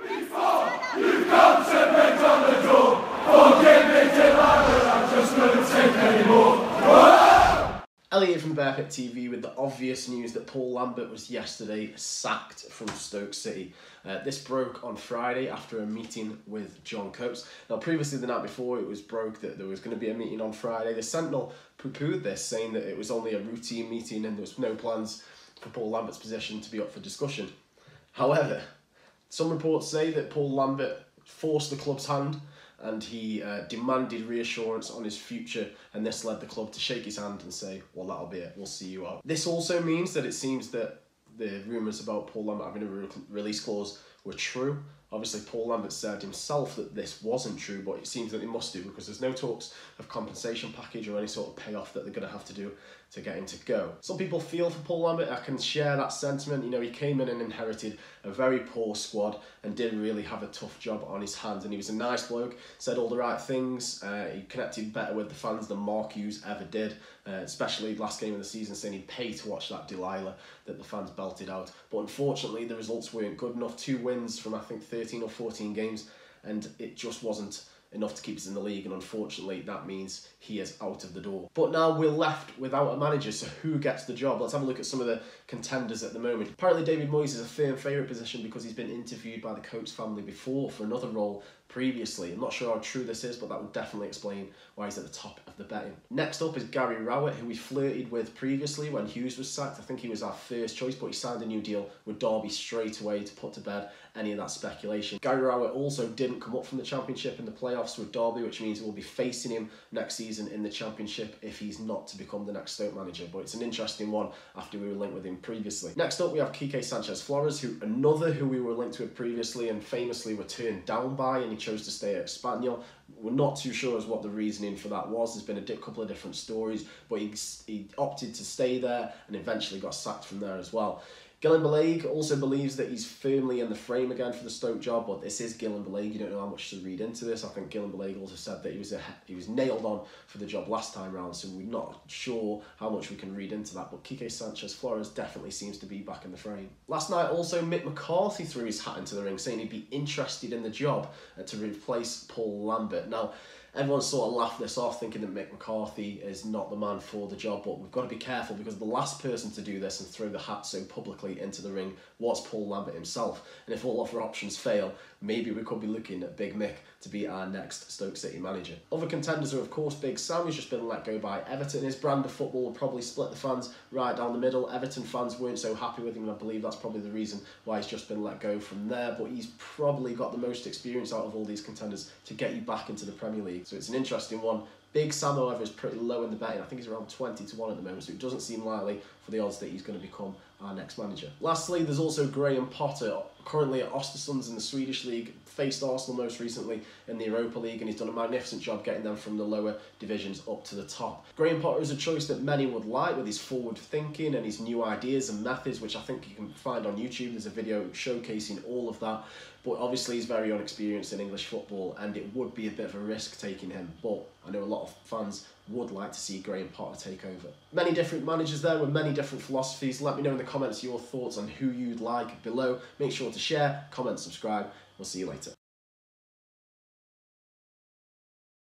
Before you come to beg on the door, forgive me delilah, I just couldn't take anymore. Elliot from Bear Pit TV with the obvious news that Paul Lambert was yesterday sacked from Stoke City. This broke on Friday after a meeting with John Coates. Now previously the night before it was broke that there was going to be a meeting on Friday. The Sentinel poo-pooed this, saying that it was only a routine meeting and there was no plans for Paul Lambert's position to be up for discussion. However, some reports say that Paul Lambert forced the club's hand and he demanded reassurance on his future, and this led the club to shake his hand and say, well, that'll be it, we'll see you out. This also means that it seems that the rumours about Paul Lambert having a release clause were true. Obviously, Paul Lambert said himself that this wasn't true, but it seems that they must do because there's no talks of compensation package or any sort of payoff that they're going to have to do to get him to go. Some people feel for Paul Lambert. I can share that sentiment. You know, he came in and inherited a very poor squad and didn't really have a tough job on his hands. And he was a nice bloke, said all the right things. He connected better with the fans than Mark Hughes ever did, especially last game of the season, saying he'd pay to watch that Delilah that the fans belted out. But unfortunately, the results weren't good enough. 2 wins from, I think, 13 or 14 games, and it just wasn't enough to keep us in the league, and unfortunately that means he is out of the door. But now we're left without a manager, so who gets the job? Let's have a look at some of the contenders at the moment. Apparently David Moyes is a firm favourite position because he's been interviewed by the Coates family before for another role previously. I'm not sure how true this is, but that would definitely explain why he's at the top of the betting. Next up is Gary Rowett, who we flirted with previously when Hughes was sacked. I think he was our first choice, but he signed a new deal with Derby straight away to put to bed any of that speculation. Gary Rowett also didn't come up from the Championship in the playoffs with Derby, which means we'll be facing him next season in the Championship if he's not to become the next Stoke manager. But it's an interesting one after we were linked with him previously. Next up we have Quique Sanchez-Flores, who we were linked with previously and famously were turned down by, and he chose to stay at Espanyol. We're not too sure as what the reasoning for that was. There's been a couple of different stories, but he opted to stay there and eventually got sacked from there as well. Gillan Balague also believes that he's firmly in the frame again for the Stoke job, but this is Gillan Balague. You don't know how much to read into this. I think Gillan Balague also said that he was nailed on for the job last time round, so we're not sure how much we can read into that. But Quique Sanchez-Flores definitely seems to be back in the frame. Last night also Mick McCarthy threw his hat into the ring, saying he'd be interested in the job to replace Paul Lambert. Now, everyone sort of laughed this off, thinking that Mick McCarthy is not the man for the job, but we've got to be careful because the last person to do this and throw the hat so publicly into the ring was Paul Lambert himself. And if all other options fail, maybe we could be looking at Big Mick to be our next Stoke City manager. Other contenders are, of course, Big Sam, who's just been let go by Everton. His brand of football will probably split the fans right down the middle. Everton fans weren't so happy with him, and I believe that's probably the reason why he's just been let go from there. But he's probably got the most experience out of all these contenders to get you back into the Premier League. So it's an interesting one. Big Sam, however, is pretty low in the betting. I think he's around 20 to 1 at the moment, so it doesn't seem likely for the odds that he's going to become our next manager. Lastly, there's also Graham Potter, currently at Östersunds in the Swedish League, faced Arsenal most recently in the Europa League, and he's done a magnificent job getting them from the lower divisions up to the top. Graham Potter is a choice that many would like with his forward thinking and his new ideas and methods, which I think you can find on YouTube. There's a video showcasing all of that. But obviously he's very inexperienced in English football, and it would be a bit of a risk taking him. But I know a lot of fans would like to see Graham Potter take over. Many different managers there with many different philosophies. Let me know in the comments your thoughts on who you'd like below. Make sure to share, comment, subscribe. We'll see you later.